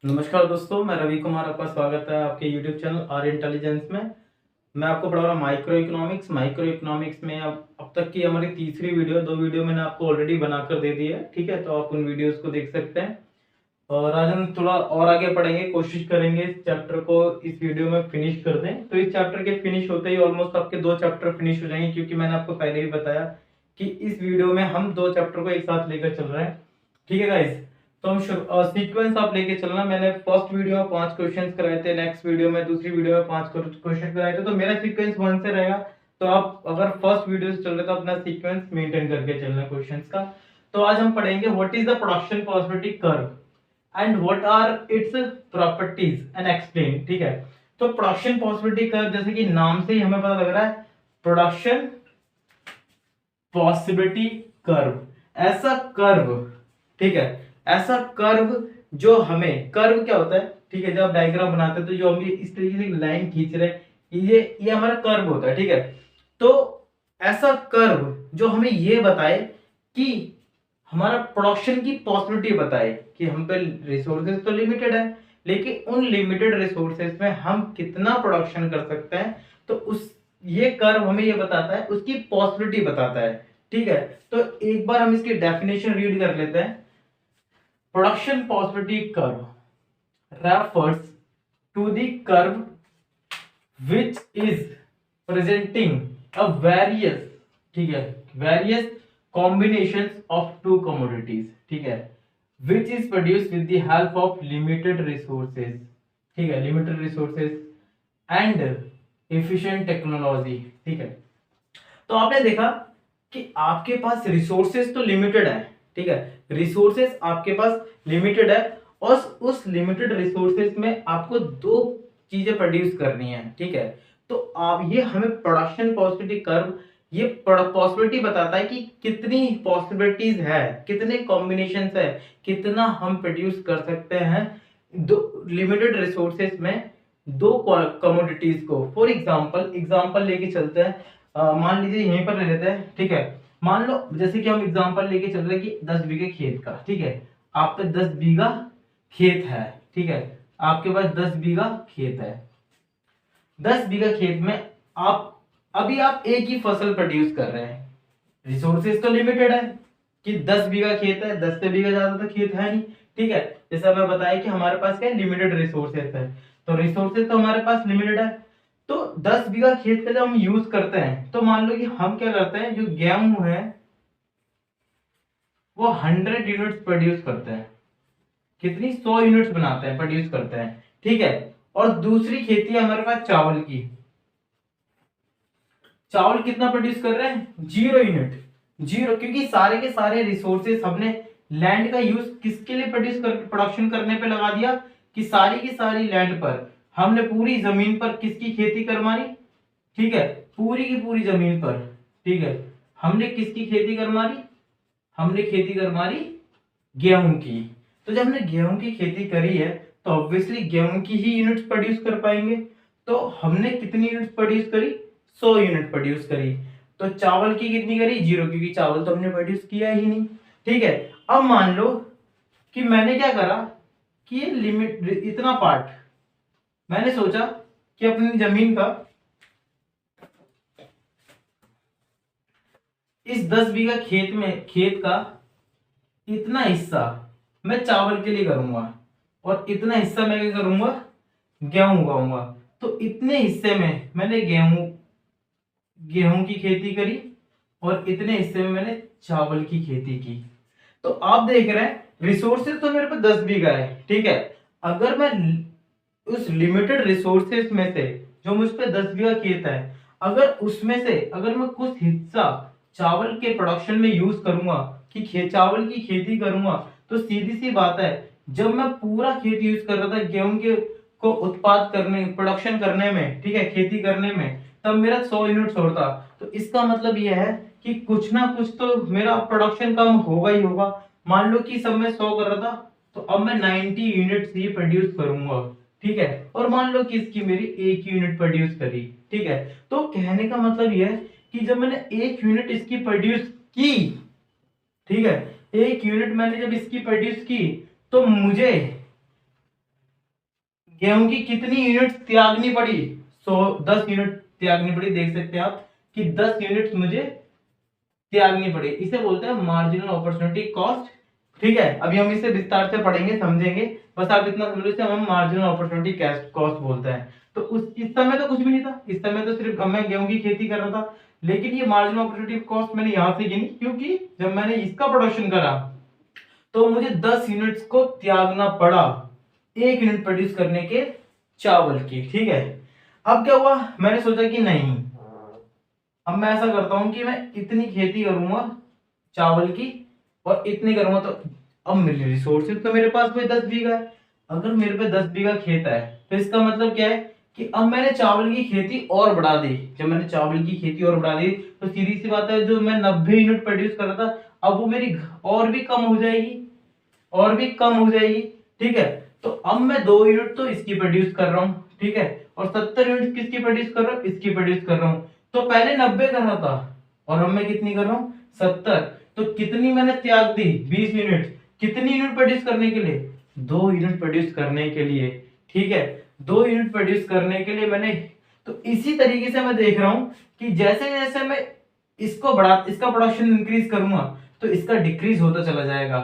नमस्कार दोस्तों, मैं रवि कुमार। आपका स्वागत है आपके यूट्यूब चैनल आर इंटेलिजेंस में। मैं आपको पढ़ा रहा हूँ माइक्रो इकोनॉमिक्स। माइक्रो इकोनॉमिक्स में अब तक की हमारी तीसरी वीडियो, 2 वीडियो मैंने आपको ऑलरेडी बनाकर दे दी है, ठीक है। तो आप उन वीडियोस को देख सकते हैं। और आज हम थोड़ा और आगे पढ़ेंगे, कोशिश करेंगे इस चैप्टर को इस वीडियो में फिनिश कर दें। तो इस चैप्टर के फिनिश होते ही ऑलमोस्ट आपके 2 चैप्टर फिनिश हो जाएंगे, क्योंकि मैंने आपको पहले भी बताया कि इस वीडियो में हम 2 चैप्टर को एक साथ लेकर चल रहे हैं, ठीक है गाइस। तो हम सीक्वेंस आप लेके चलना। मैंने फर्स्ट वीडियो में 5 क्वेश्चंस कराए थे, नेक्स्ट वीडियो में, दूसरी वीडियो में 5 क्वेश्चन कराए थे। तो मेरा सीक्वेंस 1 से रहेगा। तो आप अगर फर्स्ट वीडियो से चल रहे तो अपना सीक्वेंस मेंटेन करके चलना क्वेश्चंस का। तो आज हम पढ़ेंगे what is the production possibility curve and what are its properties and explain, ठीक है। तो प्रोडक्शन पॉसिबिलिटी कर्व, जैसे कि नाम से ही हमें पता लग रहा है, प्रोडक्शन पॉसिबिलिटी कर्व, ऐसा कर्व, ठीक है, ऐसा कर्व जो हमें, कर्व क्या होता है, ठीक है, जब आप डायग्राम बनाते हैं तो जो हम इस तरीके से लाइन खींच रहे हैं, ये हमारा कर्व होता है, ठीक है। तो ऐसा कर्व जो हमें ये बताए कि हमारा प्रोडक्शन की पॉसिबिलिटी बताए कि हम पे रिसोर्सेज तो लिमिटेड है, लेकिन उन लिमिटेड रिसोर्सेज में हम कितना प्रोडक्शन कर सकते हैं। तो उस ये कर्व हमें ये बताता है, उसकी पॉसिबिलिटी बताता है, ठीक है। तो एक बार हम इसकी डेफिनेशन रीड कर लेते हैं। Production possibility curve refers to the curve which is presenting a various, ठीक है, various combinations of two commodities, ठीक है, which is produced with the help of limited resources, ठीक है, limited resources and efficient technology, ठीक है। तो आपने देखा कि आपके पास रिसोर्सेज तो लिमिटेड है, ठीक है, रिसोर्सेज आपके पास लिमिटेड है, और उस लिमिटेड रिसोर्सेज में आपको 2 चीजें प्रोड्यूस करनी है, ठीक है। तो आप ये हमें प्रोडक्शन पॉसिबिलिटी कर्व ये पॉसिबिलिटी बताता है कि कितनी पॉसिबिलिटीज है, कितने कॉम्बिनेशंस है, कितना हम प्रोड्यूस कर सकते हैं दो लिमिटेड रिसोर्सेज में, 2 कमोडिटीज को। फॉर एग्जांपल लेके चलते हैं। मान लीजिए यहीं पर ले लेते हैं, ठीक है। मान लो जैसे कि हम एग्जांपल लेके चल रहे हैं कि 10 बीघे खेत का, ठीक है, आप पे 10 बीघा खेत है, ठीक है, आपके पास 10 बीघा खेत है। 10 बीघा खेत में आप एक ही फसल प्रोड्यूस कर रहे हैं। रिसोर्सेज तो लिमिटेड है कि 10 बीघा खेत है, 10 से बीघा ज्यादा तो खेत है नहीं, ठीक है। जैसा मैं बताया कि हमारे पास क्या लिमिटेड रिसोर्सेज है, तो रिसोर्सेज तो हमारे पास लिमिटेड है। तो 10 बीघा खेत का जब हम यूज करते हैं, तो मान लो कि हम क्या करते हैं, जो गेहूं है वो 100 यूनिट्स प्रोड्यूस करते हैं। कितनी 100 यूनिट्स बनाते हैं, प्रोड्यूस करते हैं, ठीक है। और दूसरी खेती है हमारे पास चावल की। चावल कितना प्रोड्यूस कर रहे हैं, 0 यूनिट। 0, क्योंकि सारे के सारे रिसोर्सेस हमने लैंड का यूज किसके लिए प्रोडक्शन करने पे लगा दिया, कि सारी की सारी लैंड पर हमने पूरी जमीन पर किसकी खेती करवानी, ठीक है, पूरी की पूरी जमीन पर, ठीक है, हमने किसकी खेती करवानी, हमने खेती करवानी गेहूं की। तो जब हमने गेहूं की खेती करी है, तो ऑब्वियसली गेहूं की ही यूनिट्स प्रोड्यूस कर पाएंगे। तो हमने कितनी यूनिट्स प्रोड्यूस करी, 100 यूनिट प्रोड्यूस करी। तो चावल की कितनी करी, 0, क्योंकि चावल तो हमने प्रोड्यूस किया ही नहीं, ठीक है। अब मान लो कि मैंने क्या करा कि ये लिमिट, इतना पार्ट मैंने सोचा कि अपनी जमीन का इस 10 बीघा खेत का इतना हिस्सा मैं चावल के लिए करूंगा, और इतना हिस्सा मैं क्या करूंगा, गेहूं उगाऊंगा। तो इतने हिस्से में मैंने गेहूं की खेती करी, और इतने हिस्से में मैंने चावल की खेती की। तो आप देख रहे हैं रिसोर्सेज तो मेरे पास 10 बीघा है, ठीक है। अगर मैं उस लिमिटेड रिसोर्सेज में से, जो मुझ पे 10 बीघा खेत है, अगर उसमें से अगर मैं कुछ हिस्सा चावल के प्रोडक्शन में यूज करूंगा, कि चावल की खेती करूंगा, तो सीधी सी बात है, जब मैं पूरा खेत यूज कर रहा था गेहूं के को उत्पाद करने, प्रोडक्शन करने में, ठीक है, खेती करने में, तब मेरा 100 यूनिट्स होता। तो इसका मतलब यह है कि कुछ ना कुछ तो मेरा प्रोडक्शन कम होगा ही होगा। मान लो कि सब मैं 100 कर रहा था, तो अब मैं 90 यूनिट्स ही प्रोड्यूस करूंगा, ठीक है। और मान लो कि इसकी मेरी 1 यूनिट प्रोड्यूस करी, ठीक है। तो कहने का मतलब यह है कि जब मैंने 1 यूनिट इसकी प्रोड्यूस की, ठीक है, 1 यूनिट मैंने जब इसकी प्रोड्यूस की, तो मुझे गेहूं की कितनी यूनिट त्यागनी पड़ी, 10 यूनिट त्यागनी पड़ी। देख सकते हैं आप कि 10 यूनिट मुझे त्यागनी पड़ी। इसे बोलते हैं मार्जिनल अपॉर्चुनिटी कॉस्ट। ठीक है, अभी हम इसे विस्तार से पढ़ेंगे, समझेंगे। बस आप इतना समझ लो, इसे हम मार्जिनल अपॉर्चुनिटी कॉस्ट बोलते हैं। तो इस समय तो कुछ भी नहीं था, इस समय तो सिर्फ मैं गेहूं की खेती कर रहा था। लेकिन ये मार्जिनल अपॉर्चुनिटी कॉस्ट मैंने यहाँ से गिनी, क्योंकि जब मैंने इसका प्रोडक्शन करा तो मुझे 10 यूनिट्स को त्यागना पड़ा 1 यूनिट प्रोड्यूस करने के चावल की। ठीक है, अब क्या हुआ, मैंने सोचा कि नहीं, अब मैं ऐसा करता हूं कि मैं इतनी खेती करूंगा चावल की और इतनी करूंगा। तो अब मेरे रिसोर्सेज तो मेरे पास कोई 10 बीघा है। अगर मेरे पे 10 बीघा खेत है तो इसका मतलब क्या है कि अब मैंने चावल की खेती और बढ़ा दी। जब मैंने चावल की खेती और बढ़ा दी तो सीधी सी बात है, जो मैं 90 यूनिट प्रोड्यूस कर रहा था अब वो मेरी और भी कम हो जाएगी, और भी कम हो जाएगी। ठीक है, तो अब मैं 2 यूनिट तो इसकी प्रोड्यूस कर रहा हूँ। ठीक है, और 70 यूनिट किसकी प्रोड्यूस कर रहा हूँ, इसकी प्रोड्यूस कर रहा हूँ। तो पहले 90 कर रहा था और अब मैं कितनी कर रहा हूँ, 70। तो कितनी मैंने त्याग दी, 20 यूनिट। कितनी यूनिट प्रोड्यूस करने के लिए, 2 यूनिट प्रोड्यूस करने के लिए। ठीक है, 2 यूनिट प्रोड्यूस करने के लिए मैंने, तो इसी तरीके से मैं देख रहा हूं कि जैसे जैसे मैं इसका प्रोडक्शन इंक्रीज करूंगा तो इसका डिक्रीज होता चला जाएगा,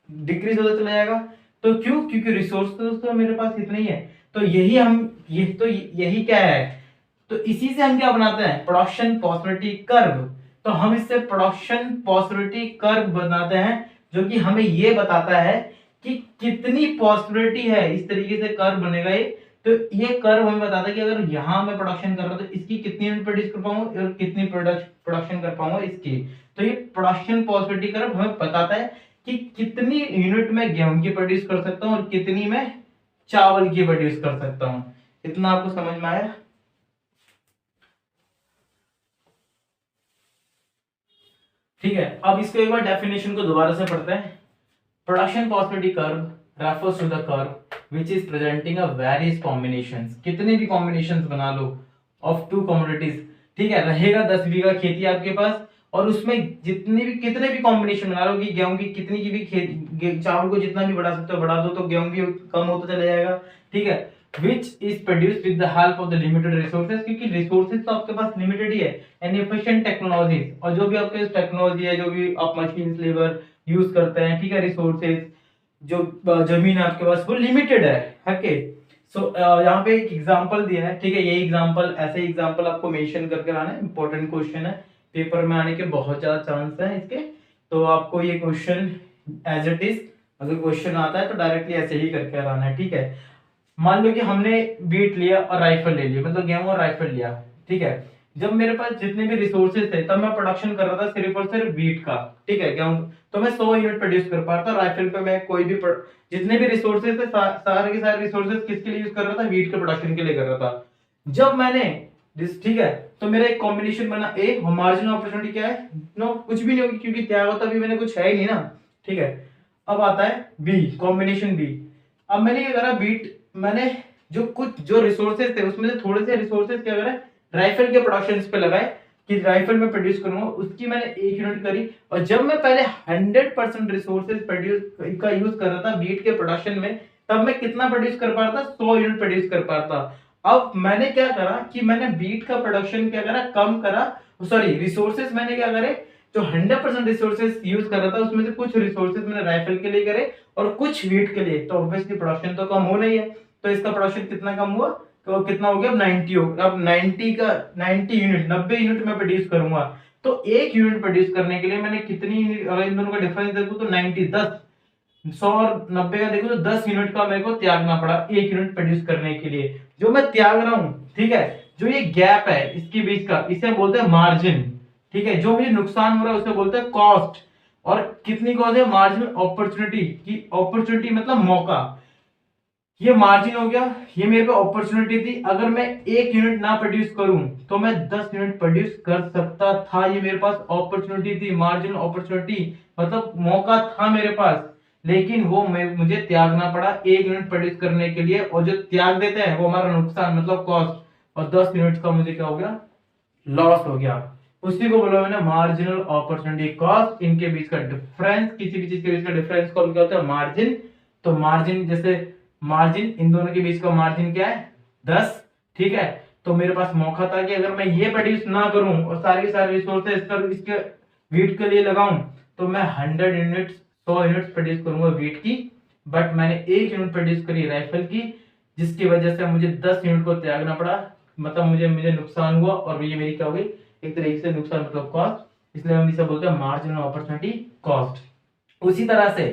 डिक्रीज होता चला जाएगा। तो क्यों, क्योंकि रिसोर्स तो मेरे पास इतना ही है। तो यही क्या है, तो इसी से हम क्या बनाते हैं, प्रोडक्शन पॉसिबिलिटी कर्व। तो हम इससे प्रोडक्शन पॉसिबिलिटी कर्व बनाते हैं, जो कि हमें ये बताता है कि कितनी पॉसिबिलिटी है। इस तरीके से कर्व बनेगा ये। तो ये कर्व हमें बताता है कि अगर यहां मैं प्रोडक्शन कर रहा हूं तो इसकी कितनी यूनिट प्रोड्यूस कर पाऊंगा और कितनी प्रोडक्शन कर पाऊंगा इसकी। तो ये प्रोडक्शन पॉसिबिलिटी कर्व हमें बताता है कि कितनी यूनिट में गेहूं की प्रोड्यूस कर सकता हूं और कितनी में चावल की प्रोड्यूस कर सकता हूं। इतना आपको समझ में आया। ठीक है, अब इसको एक बार डेफिनेशन को दोबारा से पढ़ते हैं। Production possibility curve refers to the curve which is presenting a various combinations. कितने भी कॉम्बिनेशंस बना लो ऑफ टू कमोडिटीज। ठीक है, रहेगा 10 बीघा खेती आपके पास और उसमें कितने भी कॉम्बिनेशन बना लो कि गेहूं की कितनी की भी चावल को जितना भी बढ़ा सकते हो बढ़ा दो तो गेहूं भी कम होता चला जाएगा। ठीक है, which is produced with the help of the limited resources, क्योंकि रिसोर्सेज तो आपके पास लिमिटेड ही है। एंड एफिशिएंट टेक्नोलॉजीज, और जो भी आपके टेक्नोलॉजी है, जो भी आप मशीन लेबर यूज करते हैं, ठीक है, रिसोर्सेज जो जमीन आपके पास वो लिमिटेड है। ओके, सो यहाँ पे एक एग्जांपल दिया है। ठीक है, ये एग्जांपल, ऐसे एग्जांपल आपको मेंशन करके लाना है। इंपॉर्टेंट क्वेश्चन है, पेपर में आने के बहुत ज्यादा चांस है इसके। तो आपको ये क्वेश्चन एज इट इज, अगर क्वेश्चन आता है तो डायरेक्टली ऐसे ही करके लाना है। ठीक है, मान लो कि हमने बीट लिया और राइफल ले लिया, मतलब गेहूं और राइफल लिया। ठीक है, जब मेरे पास जितने भी रिसोर्सेज थे तब मैं प्रोडक्शन कर रहा था सिर्फ और सिर्फ बीट का। ठीक है, गेहूं तो मैं 100 यूनिट प्रोड्यूस कर पा रहा था। राइफल पे मैं कोई भी जितने भी रिसोर्सेज थे सारे के सारे रिसोर्सेज किसके लिए यूज कर रहा था, बीट के प्रोडक्शन के लिए कर रहा था। जब मैंने ठीक है, तो मेरा एक कॉम्बिनेशन बना ए, मार्जिनल अपॉर्चुनिटी क्या है, नो कुछ भी नहीं होगी क्योंकि त्याग होता भी मैंने कुछ है ही नहीं ना। ठीक है, अब आता है बी, कॉम्बिनेशन बी। अब मैंने क्या करा, बीट मैंने जो रिसोर्सेज थे उसमें से थोड़े से रिसोर्सेज क्या करा, राइफल के प्रोडक्शन पे लगाए कि राइफल में प्रोड्यूस करूंगा। उसकी मैंने 1 यूनिट करी। और जब मैं पहले 100% रिसोर्सेज प्रोड्यूस का यूज कर रहा था बीट के प्रोडक्शन में, तब मैं कितना प्रोड्यूस कर पा रहा था, 100 यूनिट प्रोड्यूस कर पा रहा था। अब मैंने क्या करा कि मैंने बीट का प्रोडक्शन क्या करा, कम करा। सॉरी, रिसोर्सेज मैंने क्या करे, जो 100% रिसोर्सेज यूज कर रहा था उसमें से कुछ रिसोर्सेज मैंने राइफल के लिए करे और कुछ वीट के लिए। तो ऑब्वियसली प्रोडक्शन तो कम हो नहीं है, तो इसका प्रोडक्शन कितना कम हुआ, तो कितना हो गया, अब 90 हो गया। अब 90 यूनिट, 90 यूनिट में प्रोड्यूस करूंगा। तो 1 यूनिट प्रोड्यूस करने के लिए मैंने कितनी, अगर इन दोनों का डिफरेंस देखो तो 90 10, 100 और 90 का देखो तो 10 यूनिट का मेरे को त्यागना पड़ा 1 यूनिट प्रोड्यूस करने के लिए। जो मैं त्याग रहा हूं, ठीक है, जो ये गैप है इसके बीच का, इसे बोलते हैं मार्जिन। ठीक है, जो मुझे नुकसान हो रहा है उसे बोलते हैं कॉस्ट। और कितनी कॉस्ट है, मार्जिनल अपॉर्चुनिटी की, अपॉर्चुनिटी मतलब मौका। ये मार्जिन हो गया, ये मेरे पे अपॉर्चुनिटी थी। अगर मैं 1 यूनिट ना प्रोड्यूस करूं तो मैं 10 यूनिट प्रोड्यूस कर सकता था। ये मेरे पास अपॉर्चुनिटी थी, मार्जिनल अपॉर्चुनिटी मतलब मौका था मेरे पास। लेकिन वो मुझे त्यागना पड़ा 1 यूनिट प्रोड्यूस करने के लिए। और जो त्याग देते हैं वो हमारा नुकसान मतलब कॉस्ट। और 10 यूनिट का मुझे क्या हो गया, लॉस हो गया। उसी को बोला मैंने मार्जिनल अपॉर्चुनिटी कॉस्ट। इनके बीच का डिफरेंस, किसी भी चीज के बीच का डिफरेंस को क्या होता है, मार्जिन। तो मार्जिन जैसे मार्जिन, इन दोनों के बीच का मार्जिन क्या है 10, ठीक है। तो मेरे पास मौका था कि अगर मैं ये प्रोड्यूस ना करूं और सारे के सारे रिसोर्सेज पर इसके वीट के लिए लगाऊं तो मैं 100 यूनिट्स 100 यूनिट्स प्रोड्यूस करूंगा वीट की, बट मैंने 1 यूनिट प्रोड्यूस करी राइफल की, जिसकी वजह से मुझे 10 यूनिट को त्यागना पड़ा, मतलब मुझे मुझे नुकसान हुआ, और ये मेरी क्या हो गई एक तरीके से नुकसान मतलब कॉस्ट, इसलिए हम इसे बोलते हैं मार्जिनल अपॉर्चुनिटी कॉस्ट। उसी तरह से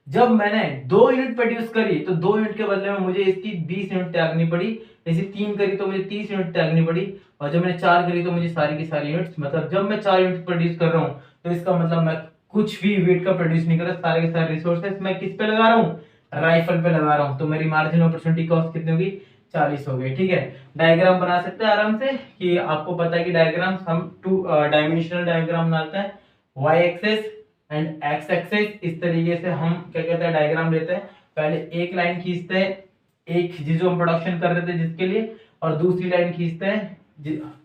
जब मैंने 2 यूनिट प्रोड्यूस करी तो 2 यूनिट के बदले में मुझे इसकी 20 यूनिट त्यागनी पड़ी, जैसे 3 करी तो मुझे 30 यूनिट त्यागनी पड़ी, और जब मैंने 4 करी तो मुझे सारी की सारी यूनिट्स, मतलब जब मैं 4 यूनिट प्रोड्यूस कर रहा हूँ तो इसका मतलब मैं कुछ भी वेट का प्रोड्यूस नहीं कर रहा, सारे के सारे रिसोर्सेस मैं किस पे लगा रहा हूँ, राइफल पे लगा रहा हूँ, तो मेरी मार्जिनल अपॉर्चुनिटी कॉस्ट कितनी होगी 40 हो गई, ठीक है। डायग्राम बना सकते हैं आराम से, कि आपको पता है कि डायग्राम हम 2 डायमेंशनल डायग्राम बनाते हैं, y axis and x axis, इस तरीके से हम क्या कहते हैं डायग्राम लेते हैं, पहले एक लाइन खींचते हैं, एक जो हम प्रोडक्शन कर रहे थे जिसके लिए, और दूसरी लाइन खींचते हैं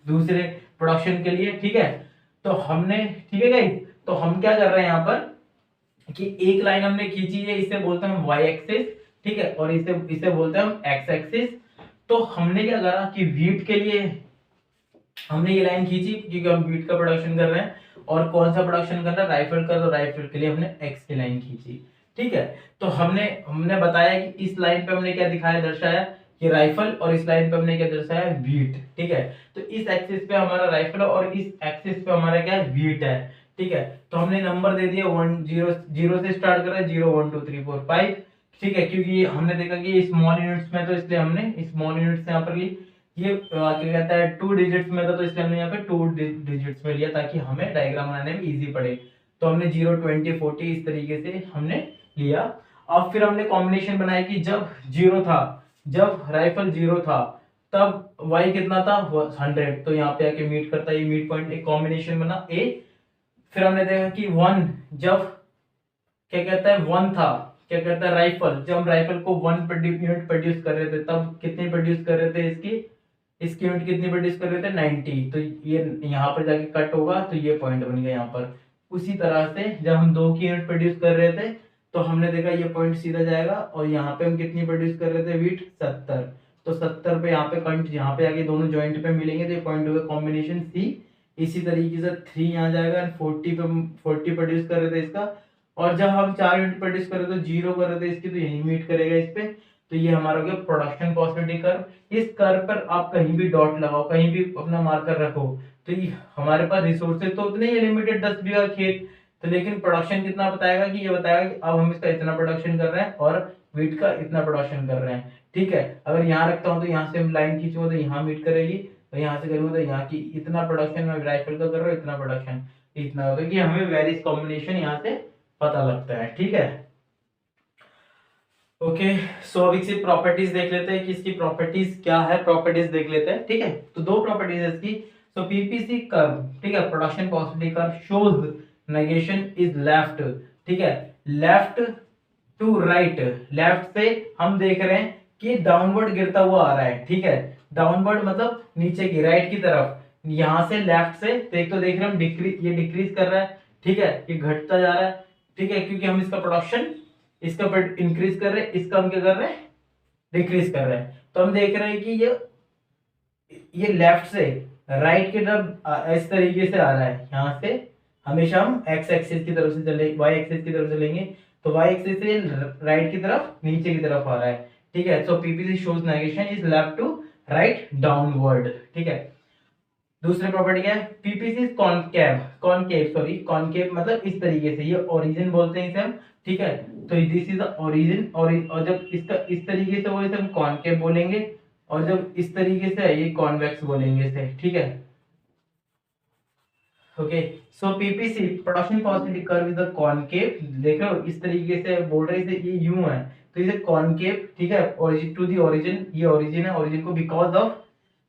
दूसरे प्रोडक्शन के लिए, ठीक है। तो हमने, ठीक है गाइस, तो हम क्या कर रहे हैं यहाँ पर कि एक लाइन हमने खींची है, इसे बोलते हैं हम y एक्सिस, ठीक है, और इसे इसे बोलते हैं हम x एक्सिस। तो हमने क्या करा कि वीट के लिए हमने ये लाइन खींची क्योंकि हम वीट का प्रोडक्शन कर रहे हैं, और कौन सा प्रोडक्शन कर रहा है राइफल का, तो राइफल के लिए हमने एक्स की लाइन खींची, ठीक है। तो हमने हमने बताया कि इस लाइन पे हमने क्या दिखाया दर्शाया कि राइफल, और इस लाइन पे हमने क्या दर्शाया वीट, ठीक है। तो इस एक्सिस पे हमारा राइफल है और इस एक्सिस पे हमारा क्या है वीट है, ठीक है। तो हमने नंबर दे दिया 1 0 0 से स्टार्ट करा, 0 1 2 3 4 5, ठीक है, क्योंकि हमने देखा कि स्मॉल यूनिट्स में, तो इसलिए हमने स्मॉल यूनिट्स यहाँ पर ली। ये क्या कहता है 2 डिजिट्स में था, तो इसलिए हमने यहाँ पे 2 डिजिट्स में लिया ताकि हमें डायग्राम बनाने में इजी पड़े। तो हमने 0 20 40 इस तरीके से हमने लिया। अब फिर हमने कॉम्बिनेशन बनाया कि जब 0 था, जब राइफल 0 था, तब y कितना था 100, तो यहाँ पे आके मीट करता है, ये मीट पॉइंट, एक कॉम्बिनेशन बना a। फिर हमने देखा कि 1 जब क्या कहता है 1 था, क्या कहता है राइफल, जब हम राइफल को 1 यूनिट प्रोड्यूस कर रहे थे, तब कितने प्रोड्यूस कर रहे थे इसकी यूनिट कितनी प्रोड्यूस कर रहे थे 90, तो ये यहाँ पर जाके कट होगा, तो ये पॉइंट बन गया यहाँ पर। उसी तरह से जब हम 2 की यूनिट प्रोड्यूस कर रहे थे तो हमने देखा ये पॉइंट सीधा जाएगा, और यहाँ पे हम कितनी प्रोड्यूस कर रहे थे वीट 70, तो 70 पे यहाँ पे कंट, यहाँ पे आगे दोनों जॉइंट पे मिलेंगे, तो ये पॉइंट होगा कॉम्बिनेशन सी। इसी तरीके से 3 यहाँ जाएगा, एंड 40 पे 40 प्रोड्यूस कर रहे थे इसका, और जब हम 4 यूनिट प्रोड्यूस कर रहे थे 0 कर रहे थे इसकी, तो यही मीट करेगा इस पे। तो ये हमारा हो गया प्रोडक्शन पॉसिबिलिटी कर्व। इस कर्व पर आप कहीं भी डॉट लगाओ, कहीं भी अपना मार्कर रखो, तो ये हमारे पास रिसोर्सेज तो उतने ही लिमिटेड 10 बीघा खेत, तो लेकिन प्रोडक्शन कितना बताएगा कि ये बताएगा कि अब हम इसका इतना प्रोडक्शन कर रहे हैं और वीट का इतना प्रोडक्शन कर रहे हैं, ठीक है। अगर यहाँ रखता हूँ तो यहाँ से लाइन खींचूंगा तो यहाँ मीट करेगी, और यहाँ से करूंगा तो यहाँ की इतना प्रोडक्शन मैं राइफल का कर रहा हूँ, इतना प्रोडक्शन इतना होगा, कि हमें वेरियस कॉम्बिनेशन यहाँ से पता लगता है, ठीक है। ओके, सो अब इसकी प्रॉपर्टीज देख लेते हैं कि इसकी प्रॉपर्टीज क्या है, प्रॉपर्टीज देख लेते हैं, ठीक है। तो 2 प्रॉपर्टीज है इसकी। सो पीपीसी कर्व, ठीक है, production possibility curve shows negation is left, ठीक है, लेफ्ट टू राइट, लेफ्ट से हम देख रहे हैं कि डाउनवर्ड गिरता हुआ आ रहा है, ठीक है, डाउनवर्ड मतलब नीचे की, राइट की तरफ, यहां से लेफ्ट से देख, तो देख रहे हैं हम डिक्रीज, ये डिक्रीज कर रहा है, ठीक है, ये घटता जा रहा है, ठीक है, क्योंकि हम इसका प्रोडक्शन इसका पर इंक्रीज कर रहे हैं, इसका हम क्या कर रहे हैं डिक्रीज कर रहे हैं। तो हम देख रहे हैं कि ये लेफ्ट से राइट की तरफ इस तरीके से आ रहा है, यहाँ से हमेशा हम एक्स एक्सिस की तरफ से चले, वाई एक्सिस की तरफ चलेंगे, तो वाई एक्सिस से राइट की तरफ नीचे की तरफ आ रहा है, ठीक है। So PPC shows negation is left to right downward, ठीक है। दूसरी प्रॉपर्टी क्या है, PPC concave, concave sorry concave मतलब इस तरीके से, ये ओरिजिन बोलते हैं इसे हम, ठीक है। तो दिस इज द ओरिजिन, और जब इसका इस तरीके से हो इसे हम कॉनकेव बोलेंगे, और जब इस तरीके से है ये कॉन्वेक्स बोलेंगे इसे, ठीक है। Okay, so PPC production possibility curve is the concave, देख रहे हो इस तरीके से बोल रहे हैं, ये यूं है तो इसे कॉनकेव, ठीक है, ओरिजिन टू द ओरिजिन, ये ओरिजिन है, ओरिजिन को because of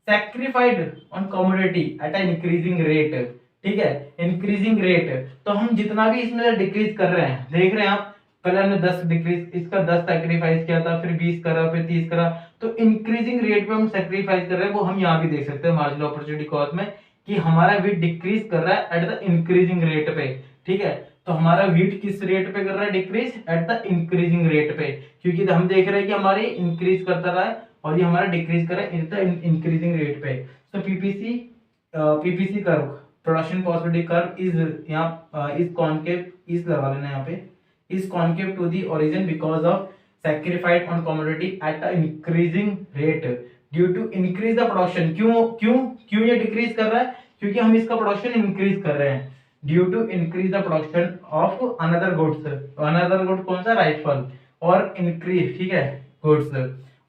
sacrificed on commodity at a increasing rate, ठीक है, इंक्रीजिंग रेट। तो हम जितना भी इसमें डिक्रीज कर रहे हैं, देख रहे हैं आप, पहले हमने 10 डिक्रीज, इसका 10 सैक्रिफाइस किया था, फिर 20 करा, फिर 30 करा, तो इंक्रीजिंग रेट पे हम सैक्रिफाइस कर रहे हैं, वो हम यहाँ भी देख सकते हैं मार्जिनल अपॉर्चुनिटी कॉस्ट में, कि हमारा वेट डिक्रीज कर रहा है एट द इंक्रीजिंग रेट पे, ठीक है। तो हमारा व्हीट किस रेट पे कर रहा है decrease? At the increasing rate पे, क्योंकि हम देख रहे हैं कि हमारे इंक्रीज करता रहा है और ये हमारा डिक्रीज कर रहा है एट द इंक्रीजिंग रेट पे। तो PPC curve, production possibility curve is यहाँ इज कॉनकेव, इज लगा लेना यहाँ पे, is concave to the origin because of sacrificed on commodity at an increasing rate due to increase the production। क्यों क्यों क्यों ये डिक्रीज कर रहा है? क्योंकि हम इसका प्रोडक्शन इंक्रीज कर रहे हैं due to increase the production of another goods. Another good कौन सा? राइफल। और इंक्रीज, ठीक है, गुड्स।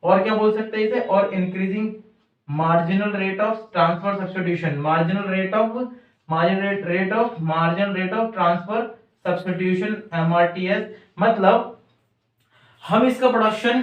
और क्या बोल सकते हैं इसे? और increasing marginal rate of transfer substitution, marginal rate of transfer substitution, MRTS. मतलब हम इसका प्रोडक्शन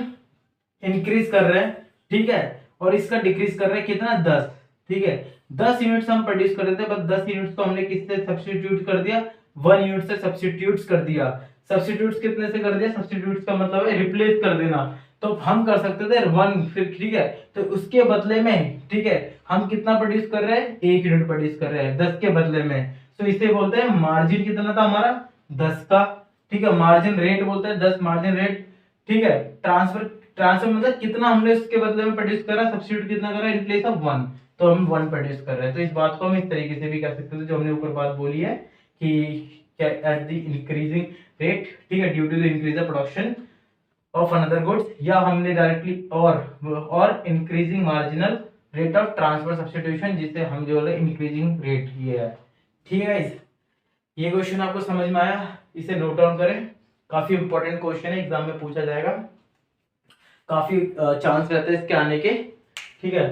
इंक्रीज कर रहे हैं, ठीक है, और इसका डिक्रीज कर रहे हैं कितना? 10, ठीक है। 10 यूनिट्स हम प्रोड्यूस कर रहे थे, बस 10 यूनिट्स को हमने किससे सब्स्टिट्यूट कर दिया? 1 यूनिट से सब्स्टिट्यूट कर दिया। सब्स्टिट्यूट कितने से कर दिया? सब्स्टिट्यूट का मतलब है रिप्लेस कर देना। तो हम कर सकते थे 1 फिर, ठीक है, तो उसके बदले में, ठीक है, हम कितना प्रोड्यूस कर रहे हैं? 1 यूनिट प्रोड्यूस कर रहे हैं 10 के बदले में। तो इसे बोलते हैं मार्जिन कितना था हमारा? 10 का, ठीक है। मार्जिन रेट बोलते हैं 10 मार्जिन रेट, ठीक है। ट्रांसफर मतलब कितना हमने उसके बदले में प्रोड्यूस करा, सब्स्टिट्यूट कितना करा इन प्लेस ऑफ 1, तो हम 1 प्रोड्यूस कर रहे हैं। तो इस बात को हम इस तरीके से भी कर सकते थे जो हमने ऊपर बात बोली है कि क्या एट द इंक्रीजिंग रेट, ठीक है, due to the increase the production of another goods, या हमने डायरेक्टली और increasing marginal rate of transfer substitution, जिसे हम जो है इंक्रीजिंग रेट, ये है, ठीक है गाइस। ये क्वेश्चन आपको समझ में आया? इसे नोट डाउन करें, काफी इंपॉर्टेंट क्वेश्चन है, एग्जाम में पूछा जाएगा, काफी चांस रहते हैं इसके आने के, ठीक है।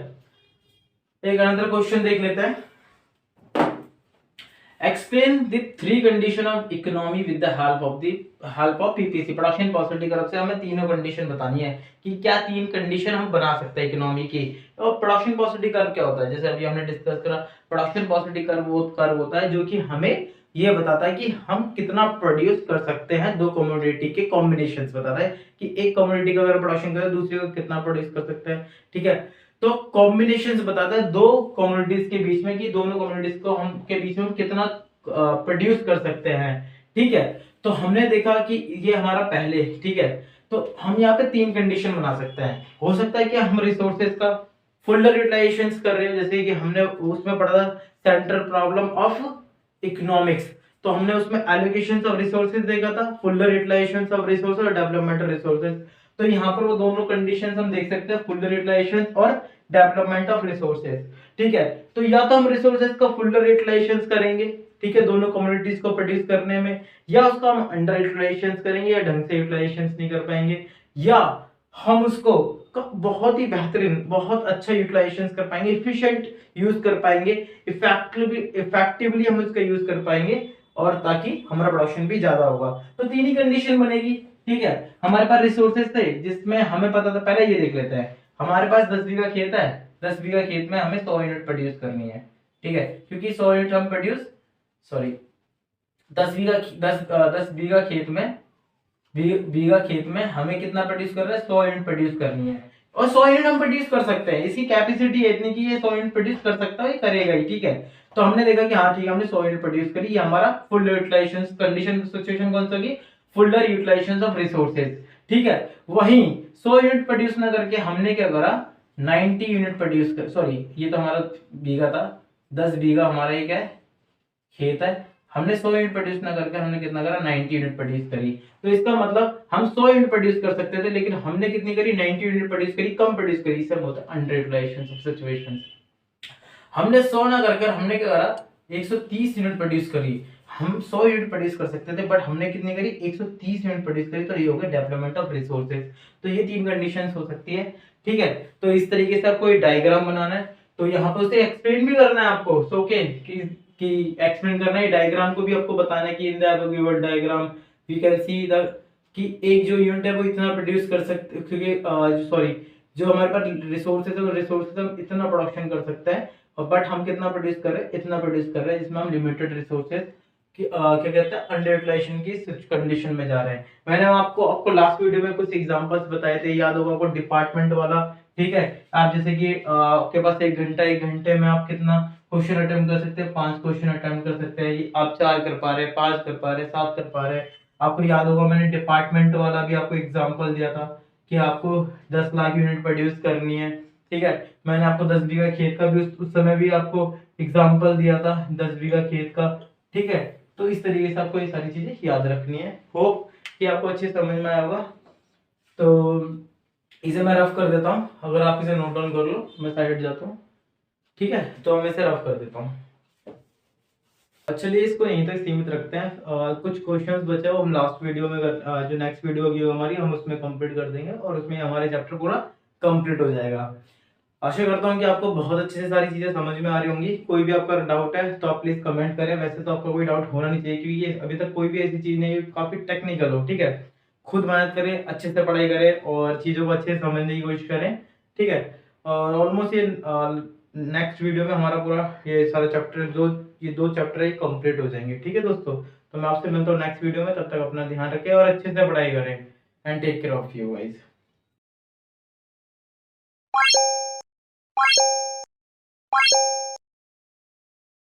एक अनदर क्वेश्चन देख लेते हैं। Explain the 3 condition of economy with the help of PPC. Production possibility curve से हमें तीनों कंडीशन बतानी है कि क्या 3 कंडीशन हम बना सकते हैं इकोनॉमी की। और प्रोडक्शन पॉसिबिलिटी कर्व क्या होता है? जैसे अभी हमने डिस्कस करा, प्रोडक्शन पॉसिबिलिटी कर्व वो कर्व होता है जो कि हमें ये बताता है कि हम कितना प्रोड्यूस कर सकते हैं, 2 कमोडिटी के कॉम्बिनेशंस बताता है कि एक कमोडिटी का अगर प्रोडक्शन करें दूसरे को कितना प्रोड्यूस कर सकते हैं, ठीक है। तो कॉम्बिनेशंस बताता है 2 कमोडिटीज के बीच में कि दोनों कमोडिटीज को हम के बीच में कितना प्रोड्यूस कर सकते हैं, ठीक है। तो हमने देखा कि ये हमारा पहले, ठीक है, तो हम यहाँ पे 3 कंडीशन बना सकते हैं। हो सकता है कि हम रिसोर्सेज का फुल यूटिलाइजेशन कर रहे हो, जैसे कि हमने उसमें पढ़ा था सेंट्रल प्रॉब्लम ऑफ इकोनॉमिक्स, तो हमने उसमें एलोकेशन ऑफ रिसोर्सेज देखा था, फुल यूटिलाइजेशन ऑफ रिसोर्सेज और डेवलपमेंटल रिसोर्सेज। तो यहाँ पर वो दोनों कंडीशंस हम देख सकते हैं, फुल यूटिलाइजेशन और डेवलपमेंट ऑफ रिसोर्सेज, ठीक है। तो या तो हम रिसोर्सेज का फुल यूटिलाइजेशन करेंगे, ठीक है, दोनों कमोडिटीज को प्रोड्यूस करने में, या उसका हम अंडर यूटिलाइजेशन करेंगे या ढंग से यूटिलाइजेशन नहीं कर पाएंगे, या हम उसको बहुत ही बेहतरीन, बहुत अच्छा यूटिलाइजेशन कर पाएंगे, एफिशिएंट यूज कर पाएंगे, इफेक्टिवली हम उसका यूज कर पाएंगे, और ताकि हमारा प्रोडक्शन भी ज्यादा होगा। तो 3 ही कंडीशन बनेगी, ठीक है। हमारे पास रिसोर्सेज थे जिसमें हमें पता था, पहले ये देख लेते हैं, हमारे पास 10 बीघा खेत है, 10 बीघा खेत में हमें 100 यूनिट प्रोड्यूस करनी है, ठीक है, क्योंकि 100 यूनिट हम प्रोड्यूस, सॉरी 10 बीघा खेत में हमें कितना प्रोड्यूस करना है? 100 यूनिट प्रोड्यूस करनी है, और 100 यूनिट हम प्रोड्यूस कर सकते हैं, इसकी कैपेसिटी इतनी की ये 100 यूनिट प्रोड्यूस कर सकता है, ये करेगा ही, ठीक है। तो हमने देखा कि हाँ ठीक है, हमने 100 यूनिट प्रोड्यूस करी, ये हमारा फुल यूटिलाइजेशन कंडीशन, सिचुएशन कौन सी होगी? फुल यूटिलाइजेशन ऑफ रिसोर्सेज, ठीक है। वहीं 100 यूनिट प्रोड्यूस ना करके हमने क्या करा? 90 यूनिट प्रोड्यूस कर, सॉरी ये तो हमारा बीघा था, 10 बीघा हमारा ये क्या है? खेत है। हमने 100 यूनिट प्रोड्यूस ना करके हमने कितना करा? 90 यूनिट प्रोड्यूस करी। तो इसका मतलब हम 100 यूनिट प्रोड्यूस कर सकते थे, लेकिन हमने कितनी करी? 90 यूनिट प्रोड्यूस करी, कम प्रोड्यूस करी, इसे बोलते हैं अंडर यूटिलाइजेशन ऑफ सिचुएशंस। हमने 100 ना करके हमने क्या करा? 130 यूनिट प्रोड्यूस करी। हम 100 यूनिट प्रोड्यूस कर सकते थे, बट हमने कितनी करी? 130 यूनिट प्रोड्यूस करी, तो ये हो गया डेवलपमेंट ऑफ रिसोर्सेज। तो ये 3 कंडीशंस हो सकती है, ठीक है। तो इस तरीके से आपको डायग्राम बनाना है, तो यहाँ पे उसे एक्सप्लेन भी करना है आपको, सो ओके कि एक्सप्लेन करना है, डायग्राम को भी आपको बताना है कि in the given diagram we can see the कि एक जो यूनिट है वो इतना प्रोड्यूस कर सकते, क्योंकि सॉरी जो हमारे पास रिसोर्सेज है, रिसोर्सेज हम इतना प्रोडक्शन कर सकते हैं, और बट हम कितना प्रोड्यूस कर रहे हैं? इतना प्रोड्यूस कर रहे हैं, जिसमें हम लिमिटेड रिसोर्सेज कि क्या कहते हैं अंडर यूटिलाइजेशन की कंडीशन में जा रहे हैं। मैंने आपको लास्ट वीडियो में कुछ एग्जांपल्स बताए थे, याद होगा आपको, डिपार्टमेंट वाला, ठीक है। आप जैसे कि आपके पास 1 घंटा, 1 घंटे में आप कितना क्वेश्चन अटेम्प्ट कर सकते हैं, 5 क्वेश्चन अटेम्प्ट कर सकते हैं। आप 4 कर पा रहे हैं, 5 कर पा रहे हैं, 7 कर पा रहे हैं। आपको याद होगा मैंने डिपार्टमेंट वाला भी आपको एग्जांपल दिया था कि आपको 10 लाख यूनिट प्रोड्यूस करनी है, ठीक है। मैंने आपको 10 बीघा खेत का भी उस समय भी आपको एग्जांपल दिया था, 10 बीघा खेत का, ठीक है। तो इस तरीके से आपको ये सारी चीजें याद रखनी है। होप कि आपको अच्छे समझ में आया होगा। तो इसे मैं रफ कर देता हूँ, अगर आप इसे नोट डाउन कर लो, मैं साइड जाता हूँ, ठीक है। तो मैं इसे रफ कर देता हूँ। चलिए इसको यहीं तक सीमित रखते हैं। कुछ क्वेश्चंस बचे वो हम लास्ट वीडियो में जो नेक्स्ट वीडियो होगी हमारी, हम उसमें कंप्लीट कर देंगे और उसमें हमारे चैप्टर पूरा कंप्लीट हो जाएगा। आशा करता हूँ कि आपको बहुत अच्छे से सारी चीजें समझ में आ रही होंगी। कोई भी आपका डाउट है तो आप प्लीज कमेंट करें। वैसे तो आपका कोई डाउट होना नहीं चाहिए क्योंकि ये अभी तक कोई भी ऐसी चीज नहीं है काफी टेक्निकल हो, ठीक है। खुद मेहनत करें, अच्छे से पढ़ाई करें और चीजों को अच्छे से समझने की कोशिश करें, ठीक है। और ऑलमोस्ट ये नेक्स्ट वीडियो में हमारा पूरा ये सारे चैप्टर जो ये 2 चैप्टर है कंप्लीट हो जाएंगे, ठीक है दोस्तों। तो मैं आपसे मिलता हूँ नेक्स्ट वीडियो में, तब तक अपना ध्यान रखें और अच्छे से पढ़ाई करें and take care of you guys.